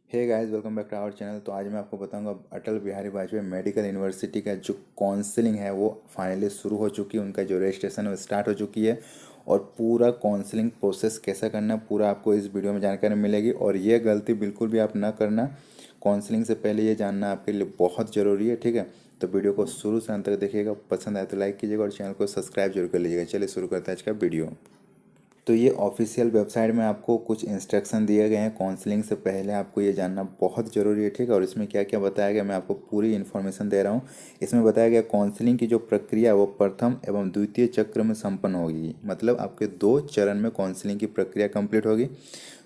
Hey guys, welcome back to our channel. तो आज मैं आपको बताऊंगा अटल बिहारी वाजपेयी मेडिकल यूनिवर्सिटी का जो काउंसलिंग है वो फाइनली शुरू हो चुकी है। उनका जो रजिस्ट्रेशन है वो स्टार्ट हो चुकी है और पूरा काउंसलिंग प्रोसेस कैसा करना है पूरा आपको इस वीडियो में जानकारी मिलेगी। और ये गलती बिल्कुल भी आप ना करना, काउंसलिंग से पहले ये जानना आपके लिए बहुत ज़रूरी है। ठीक है, तो वीडियो को शुरू से अंत तक देखिएगा, पसंद आए तो लाइक कीजिएगा और चैनल को सब्सक्राइब जरूर कर लीजिएगा। चलिए शुरू करते हैं आज का वीडियो। तो ये ऑफिशियल वेबसाइट में आपको कुछ इंस्ट्रक्शन दिए गए हैं। काउंसलिंग से पहले आपको ये जानना बहुत ज़रूरी है। ठीक है, और इसमें क्या क्या बताया गया मैं आपको पूरी इन्फॉर्मेशन दे रहा हूँ। इसमें बताया गया काउंसलिंग की जो प्रक्रिया है वो प्रथम एवं द्वितीय चक्र में संपन्न होगी। मतलब आपके 2 चरण में काउंसलिंग की प्रक्रिया कंप्लीट होगी।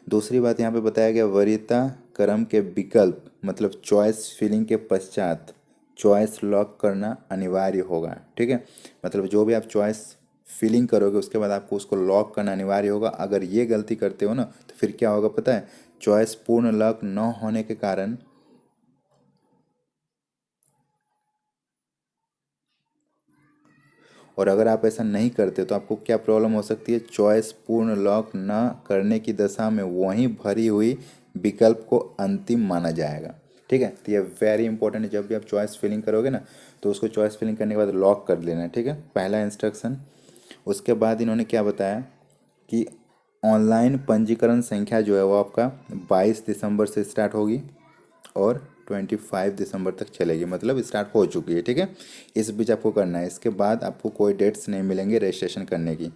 दूसरी बात यहाँ पे बताया गया वरीयता क्रम के विकल्प मतलब चॉइस फिलिंग के पश्चात चॉइस लॉक करना अनिवार्य होगा। ठीक है, मतलब जो भी आप चॉइस फिलिंग करोगे उसके बाद आपको उसको लॉक करना अनिवार्य होगा। अगर ये गलती करते हो ना तो फिर क्या होगा पता है, चॉइस पूर्ण लॉक न होने के कारण और अगर आप ऐसा नहीं करते तो आपको क्या प्रॉब्लम हो सकती है, चॉइस पूर्ण लॉक न करने की दशा में वहीं भरी हुई विकल्प को अंतिम माना जाएगा। ठीक है, तो ये वेरी इंपॉर्टेंट है। जब भी आप चॉइस फिलिंग करोगे ना तो उसको चॉइस फिलिंग करने के बाद लॉक कर लेना है। ठीक है, पहला इंस्ट्रक्शन। उसके बाद इन्होंने क्या बताया कि ऑनलाइन पंजीकरण संख्या जो है वो आपका 22 दिसंबर से स्टार्ट होगी और 25 दिसंबर तक चलेगी, मतलब स्टार्ट हो चुकी है। ठीक है, इस बीच आपको करना है। इसके बाद आपको कोई डेट्स नहीं मिलेंगे रजिस्ट्रेशन करने की।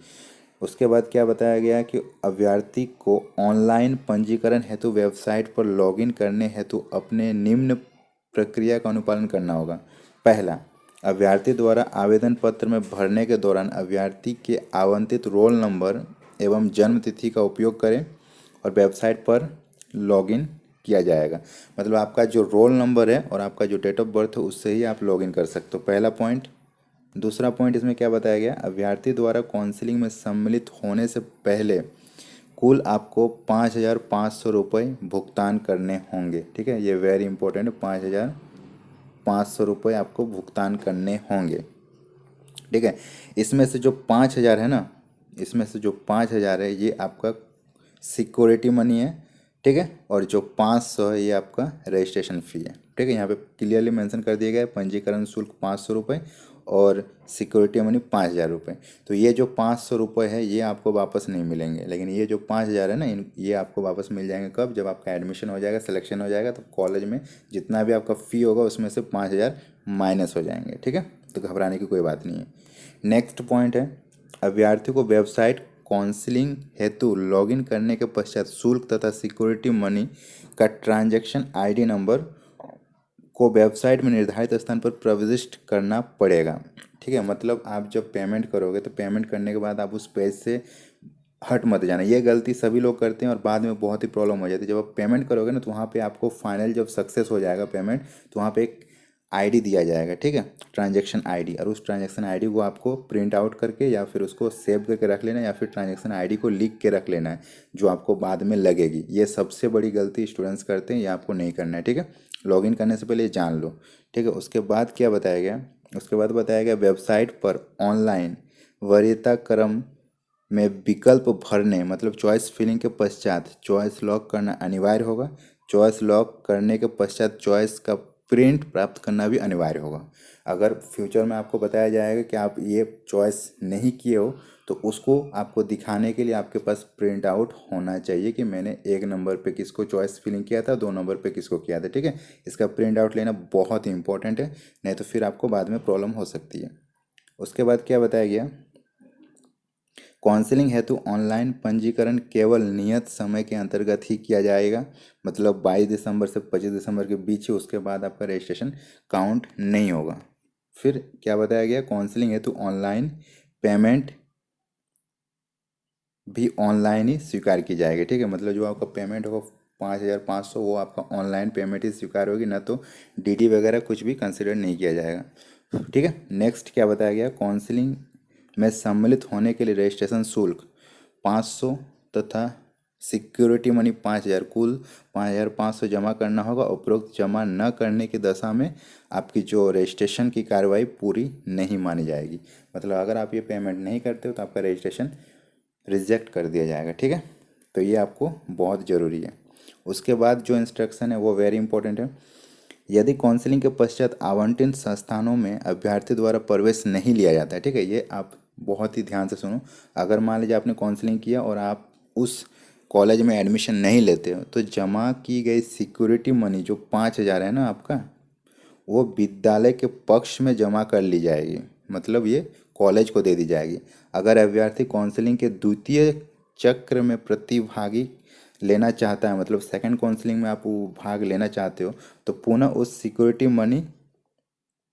उसके बाद क्या बताया गया कि अभ्यर्थी को ऑनलाइन पंजीकरण हेतु वेबसाइट पर लॉगिन करने हेतु अपने निम्न प्रक्रिया का अनुपालन करना होगा। पहला, अभ्यर्थी द्वारा आवेदन पत्र में भरने के दौरान अभ्यर्थी के आवंटित रोल नंबर एवं जन्म तिथि का उपयोग करें और वेबसाइट पर लॉगिन किया जाएगा। मतलब आपका जो रोल नंबर है और आपका जो डेट ऑफ बर्थ है उससे ही आप लॉगिन कर सकते हो, पहला पॉइंट। दूसरा पॉइंट इसमें क्या बताया गया, अभ्यर्थी द्वारा काउंसलिंग में सम्मिलित होने से पहले कुल आपको 5,500 रुपये भुगतान करने होंगे। ठीक है, ये वेरी इंपॉर्टेंट, 5,500 रुपये आपको भुगतान करने होंगे। ठीक है, इसमें से जो 5,000 है ना, इसमें से जो 5,000 है ये आपका सिक्योरिटी मनी है। ठीक है, और जो 500 है ये आपका रजिस्ट्रेशन फ़ी है। ठीक है, यहाँ पे क्लियरली मेंशन कर दिया गया है पंजीकरण शुल्क 500 रुपये और सिक्योरिटी मनी 5,000 रुपये। तो ये जो 500 रुपये है ये आपको वापस नहीं मिलेंगे, लेकिन ये जो 5,000 है ना ये आपको वापस मिल जाएंगे कब, जब आपका एडमिशन हो जाएगा, सिलेक्शन हो जाएगा, तो कॉलेज में जितना भी आपका फ़ी होगा उसमें से 5,000 माइनस हो जाएंगे। ठीक है, तो घबराने की कोई बात नहीं है। नेक्स्ट पॉइंट है, अभ्यर्थी को वेबसाइट काउंसलिंग हेतु लॉगिन करने के पश्चात शुल्क तथा सिक्योरिटी मनी का ट्रांजैक्शन आईडी नंबर को वेबसाइट में निर्धारित स्थान पर प्रविष्ट करना पड़ेगा। ठीक है, मतलब आप जब पेमेंट करोगे तो पेमेंट करने के बाद आप उस पेज से हट मत जाना। ये गलती सभी लोग करते हैं और बाद में बहुत ही प्रॉब्लम हो जाती है। जब आप पेमेंट करोगे ना तो वहाँ पे आपको फाइनल जब सक्सेस हो जाएगा पेमेंट तो वहाँ पे एक आईडी दिया जाएगा। ठीक है, ट्रांजैक्शन आईडी, और उस ट्रांजैक्शन आईडी को आपको प्रिंट आउट करके या फिर उसको सेव करके रख लेना है या फिर ट्रांजैक्शन आईडी को लिख के रख लेना है जो आपको बाद में लगेगी। ये सबसे बड़ी गलती स्टूडेंट्स करते हैं, ये आपको नहीं करना है। ठीक है, लॉगिन करने से पहले ये जान लो। ठीक है, उसके बाद क्या बताया गया, उसके बाद बताया गया वेबसाइट पर ऑनलाइन वरीयता क्रम में विकल्प भरने मतलब चॉइस फिलिंग के पश्चात चॉइस लॉक करना अनिवार्य होगा। चॉइस लॉक करने के पश्चात चॉइस का प्रिंट प्राप्त करना भी अनिवार्य होगा। अगर फ्यूचर में आपको बताया जाएगा कि आप ये चॉइस नहीं किए हो तो उसको आपको दिखाने के लिए आपके पास प्रिंट आउट होना चाहिए कि मैंने 1 नंबर पे किसको चॉइस फिलिंग किया था, 2 नंबर पे किसको किया था। ठीक है, इसका प्रिंट आउट लेना बहुत ही इंपॉर्टेंट है, नहीं तो फिर आपको बाद में प्रॉब्लम हो सकती है। उसके बाद क्या बताया गया, काउंसलिंग हेतु ऑनलाइन पंजीकरण केवल नियत समय के अंतर्गत ही किया जाएगा। मतलब 22 दिसंबर से 25 दिसंबर के बीच ही, उसके बाद आपका रजिस्ट्रेशन काउंट नहीं होगा। फिर क्या बताया गया, काउंसलिंग हेतु ऑनलाइन पेमेंट भी ऑनलाइन ही स्वीकार की जाएगी। ठीक है, मतलब जो आपका पेमेंट होगा 5,500 वो आपका ऑनलाइन पेमेंट ही स्वीकार होगी, ना तो डीडी वगैरह कुछ भी कंसिडर नहीं किया जाएगा। ठीक है, नेक्स्ट क्या बताया गया, काउंसलिंग में सम्मिलित होने के लिए रजिस्ट्रेशन शुल्क 500 तथा सिक्योरिटी मनी 5,000, कुल 5,500 जमा करना होगा। उपरोक्त जमा न करने की दशा में आपकी जो रजिस्ट्रेशन की कार्रवाई पूरी नहीं मानी जाएगी। मतलब अगर आप ये पेमेंट नहीं करते हो तो आपका रजिस्ट्रेशन रिजेक्ट कर दिया जाएगा। ठीक है, तो ये आपको बहुत ज़रूरी है। उसके बाद जो इंस्ट्रक्शन है वो वेरी इंपॉर्टेंट है। यदि काउंसलिंग के पश्चात आवंटित संस्थानों में अभ्यर्थी द्वारा प्रवेश नहीं लिया जाता है, ठीक है, ये आप बहुत ही ध्यान से सुनो। अगर मान लीजिए आपने काउंसलिंग किया और आप उस कॉलेज में एडमिशन नहीं लेते हो, तो जमा की गई सिक्योरिटी मनी जो 5,000 है ना आपका, वो विद्यालय के पक्ष में जमा कर ली जाएगी, मतलब ये कॉलेज को दे दी जाएगी। अगर अभ्यर्थी काउंसलिंग के द्वितीय चक्र में प्रतिभागी लेना चाहता है, मतलब सेकंड काउंसलिंग में आप वो भाग लेना चाहते हो, तो पुनः उस सिक्योरिटी मनी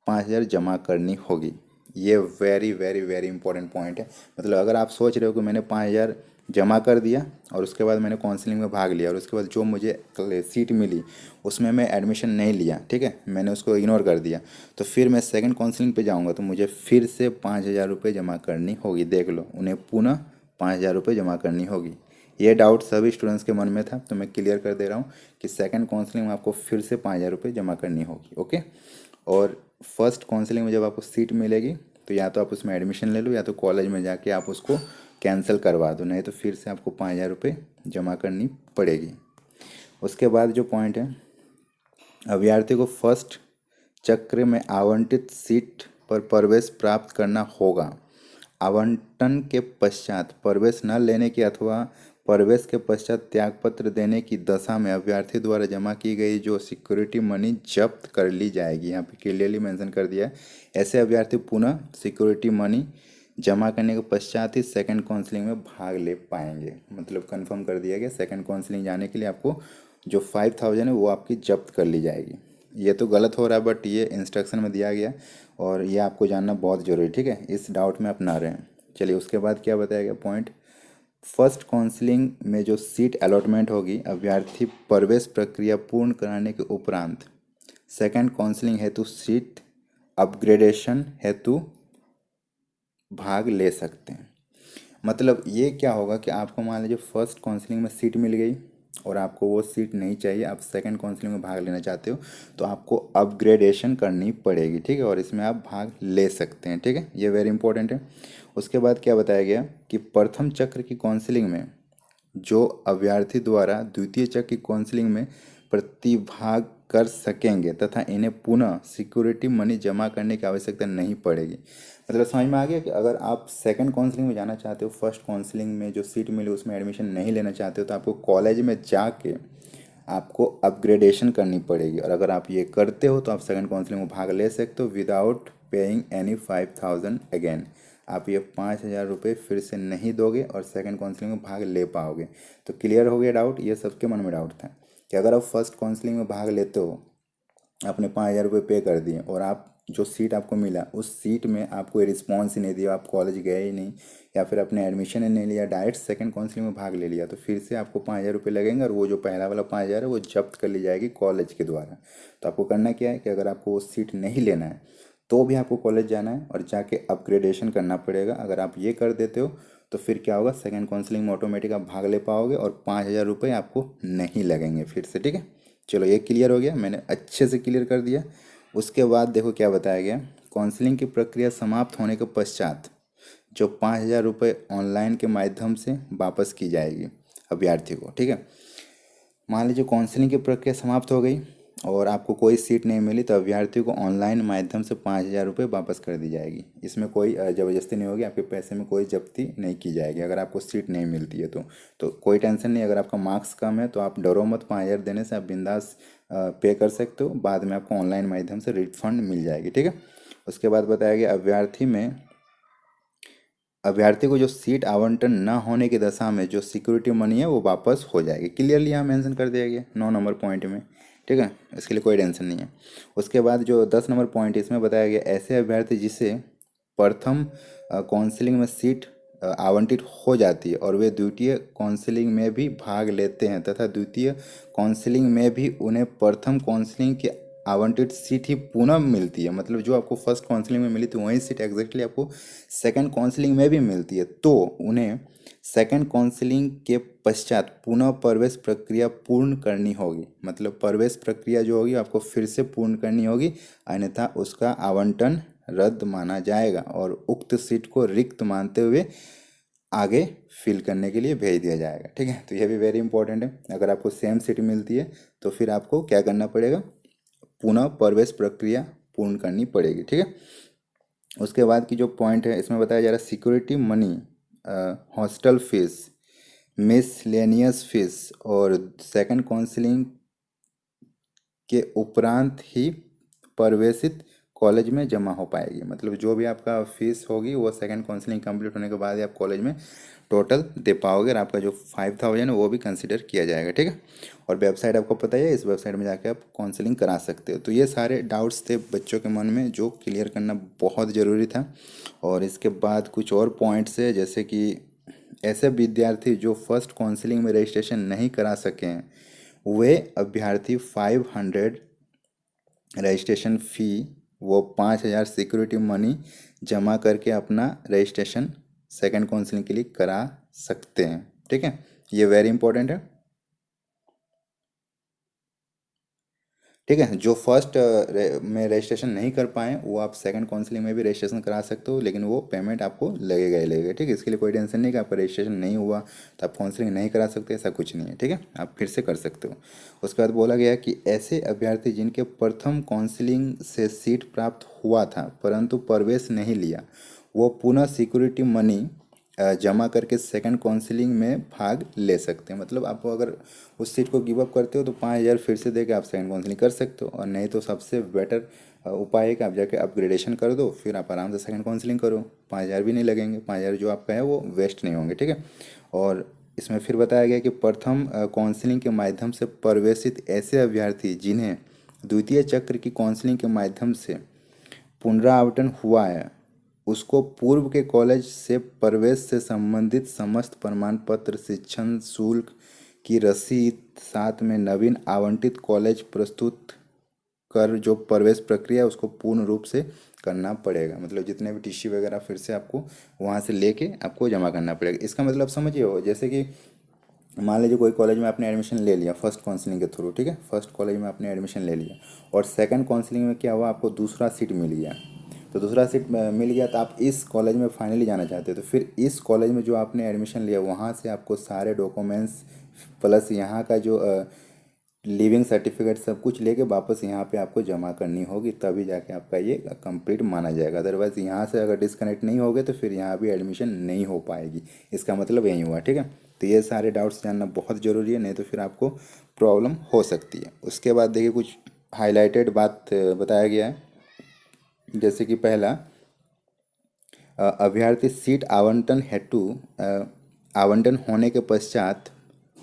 5,000 जमा करनी होगी। ये very very very important point है। मतलब अगर आप सोच रहे हो कि मैंने 5,000 जमा कर दिया और उसके बाद मैंने काउंसलिंग में भाग लिया और उसके बाद जो मुझे सीट मिली उसमें मैं एडमिशन नहीं लिया, ठीक है, मैंने उसको इग्नोर कर दिया, तो फिर मैं सेकंड काउंसलिंग पे जाऊंगा तो मुझे फिर से 5,000 रुपये जमा करनी होगी। देख लो, उन्हें पुनः 5,000 रुपये जमा करनी होगी। ये डाउट सभी स्टूडेंट्स के मन में था, तो मैं क्लियर कर दे रहा हूँ कि सेकंड काउंसलिंग में आपको फिर से 5,000 रुपये जमा करनी होगी। ओके। और फर्स्ट काउंसलिंग में जब आपको सीट मिलेगी तो या तो आप उसमें एडमिशन ले लो या तो कॉलेज में जाके आप उसको कैंसिल करवा दो, नहीं तो फिर से आपको 5,000 रुपये जमा करनी पड़ेगी। उसके बाद जो पॉइंट है, अभ्यर्थी को फर्स्ट चक्र में आवंटित सीट पर प्रवेश प्राप्त करना होगा। आवंटन के पश्चात प्रवेश न लेने की अथवा प्रवेश के पश्चात त्यागपत्र देने की दशा में अभ्यर्थी द्वारा जमा की गई जो सिक्योरिटी मनी जब्त कर ली जाएगी। यहाँ पे क्लियरली मेंशन कर दिया है। ऐसे अभ्यर्थी पुनः सिक्योरिटी मनी जमा करने के पश्चात ही सेकंड काउंसलिंग में भाग ले पाएंगे। मतलब कंफर्म कर दिया गया, सेकंड काउंसलिंग जाने के लिए आपको जो 5,000 है वो आपकी जब्त कर ली जाएगी। ये तो गलत हो रहा है, बट ये इंस्ट्रक्शन में दिया गया और ये आपको जानना बहुत ज़रूरी, ठीक है, इस डाउट में अपना रहे हैं। चलिए उसके बाद क्या बताया गया पॉइंट, फर्स्ट काउंसलिंग में जो सीट अलॉटमेंट होगी अभ्यर्थी प्रवेश प्रक्रिया पूर्ण कराने के उपरांत सेकंड काउंसलिंग हेतु सीट अपग्रेडेशन हेतु भाग ले सकते हैं। मतलब ये क्या होगा कि आपको मान लीजिए फर्स्ट काउंसलिंग में सीट मिल गई और आपको वो सीट नहीं चाहिए, आप सेकंड काउंसलिंग में भाग लेना चाहते हो, तो आपको अपग्रेडेशन करनी पड़ेगी, ठीक है, और इसमें आप भाग ले सकते हैं, ठीक है, ये वेरी इंपॉर्टेंट है। उसके बाद क्या बताया गया कि प्रथम चक्र की काउंसलिंग में जो अभ्यर्थी द्वारा द्वितीय चक्र की काउंसलिंग में प्रतिभाग कर सकेंगे तथा इन्हें पुनः सिक्योरिटी मनी जमा करने की आवश्यकता नहीं पड़ेगी। मतलब समझ में आ गया कि अगर आप सेकंड काउंसलिंग में जाना चाहते हो, फर्स्ट काउंसलिंग में जो सीट मिली उसमें एडमिशन नहीं लेना चाहते हो, तो आपको कॉलेज में जाके आपको अपग्रेडेशन करनी पड़ेगी। और अगर आप ये करते हो तो आप सेकंड काउंसलिंग में भाग ले सकते हो विदाउट पेइंग एनी 5,000 अगेन। आप ये 5,000 रुपये फिर से नहीं दोगे और सेकंड काउंसलिंग में भाग ले पाओगे। तो क्लियर हो गया डाउट, ये सबके मन में डाउट था कि अगर आप फर्स्ट काउंसलिंग में भाग लेते हो, आपने 5,000 रुपये पे कर दिए और आप जो सीट आपको मिला उस सीट में आपको रिस्पॉन्स ही नहीं दिया, आप कॉलेज गए ही नहीं या फिर अपने एडमिशन ही नहीं लिया, डायरेक्ट सेकंड काउंसलिंग में भाग ले लिया, तो फिर से आपको 5,000 रुपये लगेंगे और वो जो पहला वाला 5,000 है वो जब्त कर ली जाएगी कॉलेज के द्वारा। तो आपको करना क्या है कि अगर आपको वो सीट नहीं लेना है तो भी आपको कॉलेज जाना है और जाके अपग्रेडेशन करना पड़ेगा। अगर आप ये कर देते हो तो फिर क्या होगा, सेकंड काउंसलिंग में ऑटोमेटिक आप भाग ले पाओगे और 5,000 रुपये आपको नहीं लगेंगे फिर से, ठीक है। चलो ये क्लियर हो गया, मैंने अच्छे से क्लियर कर दिया। उसके बाद देखो क्या बताया गया, काउंसलिंग की प्रक्रिया समाप्त होने के पश्चात जो 5,000 रुपये ऑनलाइन के माध्यम से वापस की जाएगी अभ्यर्थी को, ठीक है। मान लीजिए काउंसलिंग की प्रक्रिया समाप्त हो गई और आपको कोई सीट नहीं मिली, तो अभ्यर्थी को ऑनलाइन माध्यम से 5,000 रुपये वापस कर दी जाएगी। इसमें कोई ज़बरदस्ती नहीं होगी, आपके पैसे में कोई जब्ती नहीं की जाएगी अगर आपको सीट नहीं मिलती है तो कोई टेंशन नहीं। अगर आपका मार्क्स कम है तो आप डरो मत, 5,000 देने से आप बिंदास पे कर सकते हो, बाद में आपको ऑनलाइन माध्यम से रिफंड मिल जाएगी, ठीक है। उसके बाद बताया गया अभ्यर्थी को जो सीट आवंटन न होने की दशा में जो सिक्योरिटी मनी है वो वापस हो जाएगी। क्लियरली यहाँ मेंशन कर दिया गया 9 नंबर पॉइंट में, ठीक है, इसके लिए कोई टेंशन नहीं है। उसके बाद जो 10 नंबर पॉइंट इसमें बताया गया, ऐसे अभ्यर्थी जिसे प्रथम काउंसलिंग में सीट आवंटित हो जाती है और वे द्वितीय काउंसलिंग में भी भाग लेते हैं तथा द्वितीय काउंसलिंग में भी उन्हें प्रथम काउंसलिंग की आवंटित सीट ही पुनः मिलती है। मतलब जो आपको फर्स्ट काउंसलिंग में मिली थी वही सीट एग्जैक्टली आपको सेकंड काउंसलिंग में भी मिलती है, तो उन्हें सेकंड काउंसलिंग के पश्चात पुनः प्रवेश प्रक्रिया पूर्ण करनी होगी। मतलब प्रवेश प्रक्रिया जो होगी आपको फिर से पूर्ण करनी होगी, अन्यथा उसका आवंटन रद्द माना जाएगा और उक्त सीट को रिक्त मानते हुए आगे फिल करने के लिए भेज दिया जाएगा। ठीक है, तो यह भी वेरी इंपॉर्टेंट है। अगर आपको सेम सीट मिलती है तो फिर आपको क्या करना पड़ेगा, पुनः प्रवेश प्रक्रिया पूर्ण करनी पड़ेगी। ठीक है, उसके बाद की जो पॉइंट है इसमें बताया जा रहा है security money, hostel fees, miscellaneous fees और सेकंड काउंसलिंग के उपरांत ही प्रवेशित कॉलेज में जमा हो पाएगी। मतलब जो भी आपका फीस होगी वो सेकंड काउंसलिंग कंप्लीट होने के बाद ही आप कॉलेज में टोटल दे पाओगे, और आपका जो 5000 है वो भी कंसिडर किया जाएगा। ठीक है, और वेबसाइट आपको पता ही है, इस वेबसाइट में जाके आप काउंसलिंग करा सकते हो। तो ये सारे डाउट्स थे बच्चों के मन में जो क्लियर करना बहुत ज़रूरी था। और इसके बाद कुछ और पॉइंट्स है, जैसे कि ऐसे विद्यार्थी जो फर्स्ट काउंसलिंग में रजिस्ट्रेशन नहीं करा सके हैं, वे अभ्यर्थी 500 रजिस्ट्रेशन फ़ी वो 5000 सिक्योरिटी मनी जमा करके अपना रजिस्ट्रेशन सेकंड काउंसलिंग के लिए करा सकते हैं। ठीक है, ये वेरी इंपॉर्टेंट है। ठीक है, जो फर्स्ट में रजिस्ट्रेशन नहीं कर पाए वो आप सेकंड काउंसलिंग में भी रजिस्ट्रेशन करा सकते हो, लेकिन वो पेमेंट आपको लगेगा ही लगेगा। ठीक है, इसके लिए कोई टेंशन नहीं कि आपका रजिस्ट्रेशन नहीं हुआ तो आप काउंसलिंग नहीं करा सकते, ऐसा कुछ नहीं है। ठीक है, आप फिर से कर सकते हो। उसके बाद बोला गया कि ऐसे अभ्यर्थी जिनके प्रथम काउंसलिंग से सीट प्राप्त हुआ था परंतु प्रवेश नहीं लिया, वो पुनः सिक्योरिटी मनी जमा करके सेकंड काउंसलिंग में भाग ले सकते हैं। मतलब आप अगर उस सीट को गिव अप करते हो तो 5000 फिर से दे के आप सेकंड काउंसलिंग कर सकते हो, और नहीं तो सबसे बेटर उपाय है कि आप जाके अपग्रेडेशन कर दो, फिर आप आराम से सेकंड काउंसलिंग करो। 5000 भी नहीं लगेंगे, 5000 जो आपका है वो वेस्ट नहीं होंगे। ठीक है, और इसमें फिर बताया गया कि प्रथम काउंसलिंग के माध्यम से प्रवेशित ऐसे अभ्यर्थी जिन्हें द्वितीय चक्र की काउंसलिंग के माध्यम से पुनरावृत्तन हुआ है, उसको पूर्व के कॉलेज से प्रवेश से संबंधित समस्त प्रमाण पत्र, शिक्षण शुल्क की रसीद, साथ में नवीन आवंटित कॉलेज प्रस्तुत कर जो प्रवेश प्रक्रिया है उसको पूर्ण रूप से करना पड़ेगा। मतलब जितने भी टीसी वगैरह फिर से आपको वहाँ से लेके आपको जमा करना पड़ेगा। इसका मतलब समझिए हो, जैसे कि मान लीजिए कोई कॉलेज में आपने एडमिशन ले लिया फर्स्ट काउंसलिंग के थ्रू। ठीक है, फर्स्ट कॉलेज में आपने एडमिशन ले लिया और सेकंड काउंसलिंग में क्या हुआ, आपको दूसरा सीट मिल गया। तो दूसरा सीट मिल गया तो आप इस कॉलेज में फाइनली जाना चाहते हो, तो फिर इस कॉलेज में जो आपने एडमिशन लिया वहाँ से आपको सारे डॉक्यूमेंट्स प्लस यहाँ का जो लिविंग सर्टिफिकेट सब कुछ लेके वापस यहाँ पे आपको जमा करनी होगी, तभी जाके आपका ये कंप्लीट माना जाएगा। अदरवाइज़ यहाँ से अगर डिस्कनेक्ट नहीं होगे तो फिर यहाँ भी एडमिशन नहीं हो पाएगी। इसका मतलब यही हुआ। ठीक है, तो ये सारे डाउट्स जानना बहुत ज़रूरी है, नहीं तो फिर आपको प्रॉब्लम हो सकती है। उसके बाद देखिए कुछ हाईलाइटेड बात बताया गया है, जैसे कि पहला, अभ्यर्थी सीट आवंटन हेतु आवंटन होने के पश्चात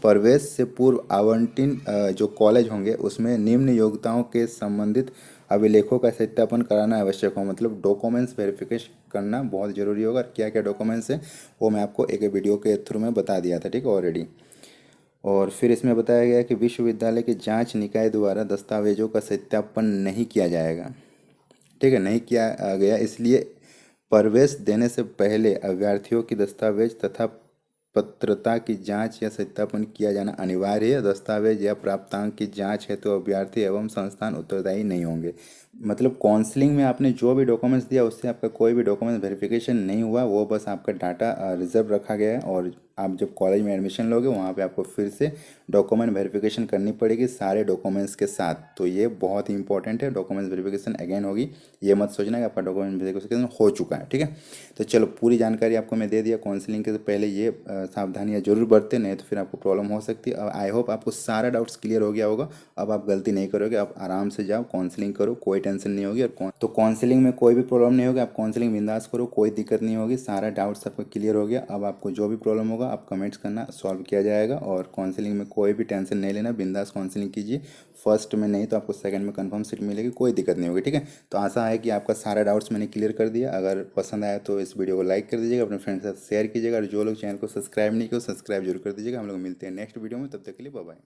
प्रवेश से पूर्व आवंटित जो कॉलेज होंगे उसमें निम्न योग्यताओं के संबंधित अभिलेखों का सत्यापन कराना आवश्यक हो। मतलब डॉक्यूमेंट्स वेरिफिकेशन करना बहुत ज़रूरी होगा। क्या क्या डॉक्यूमेंट्स हैं वो मैं आपको एक वीडियो के थ्रू में बता दिया था। ठीक है, ऑलरेडी। और फिर इसमें बताया गया कि विश्वविद्यालय के जांच निकाय द्वारा दस्तावेजों का सत्यापन नहीं किया जाएगा। ठीक है, नहीं किया गया, इसलिए प्रवेश देने से पहले अभ्यर्थियों की दस्तावेज तथा पात्रता की जांच या सत्यापन किया जाना अनिवार्य है। दस्तावेज या प्राप्तांक की जांच है तो अभ्यर्थी एवं संस्थान उत्तरदायी नहीं होंगे। मतलब काउंसलिंग में आपने जो भी डॉक्यूमेंट्स दिया उससे आपका कोई भी डॉक्यूमेंट्स वेरिफिकेशन नहीं हुआ, वो बस आपका डाटा रिजर्व रखा गया है। और आप जब कॉलेज में एडमिशन लोगे वहाँ पे आपको फिर से डॉक्यूमेंट वेरिफिकेशन करनी पड़ेगी सारे डॉक्यूमेंट्स के साथ। तो ये बहुत ही इंपॉर्टेंट है, डॉक्यूमेंट्स वेरिफिकेशन अगेन होगी। ये मत सोचना कि आपका डॉक्यूमेंट वेरिफिकेशन हो चुका है। ठीक है, तो चलो पूरी जानकारी आपको मैं दे दिया। काउंसलिंग के पहले ये सावधानियाँ जरूर बरतें, नहीं तो फिर आपको प्रॉब्लम हो सकती है। आई होप आपको सारा डाउट्स क्लियर हो गया होगा। अब आप गलती नहीं करोगे, आप आराम से जाओ काउंसलिंग करो, कोई टेंशन नहीं होगी। और तो काउंसलिंग में कोई भी प्रॉब्लम नहीं होगी, आप काउंसलिंग बिंदास करो, कोई दिक्कत नहीं होगी। सारा डाउट्स आपका क्लियर हो गया। अब आपको जो भी प्रॉब्लम होगा आप कमेंट्स करना, सॉल्व किया जाएगा। और काउंसलिंग में कोई भी टेंशन नहीं लेना, बिंदास काउंसलिंग कीजिए। फर्स्ट में नहीं तो आपको सेकंड में कंफर्म सीट मिलेगी, कोई दिक्कत नहीं होगी। ठीक है, तो आशा है कि आपका सारा डाउट्स मैंने क्लियर कर दिया। अगर पसंद आया तो इस वीडियो को लाइक कर दीजिएगा, अपने फ्रेंड्स के साथ शेयर कीजिएगा, और जो लोग चैनल को सब्सक्राइब नहीं किए सब्सक्राइब जरूर कर दीजिएगा। हम लोग मिलते हैं नेक्स्ट वीडियो में, तब तक के लिए बाय बाय।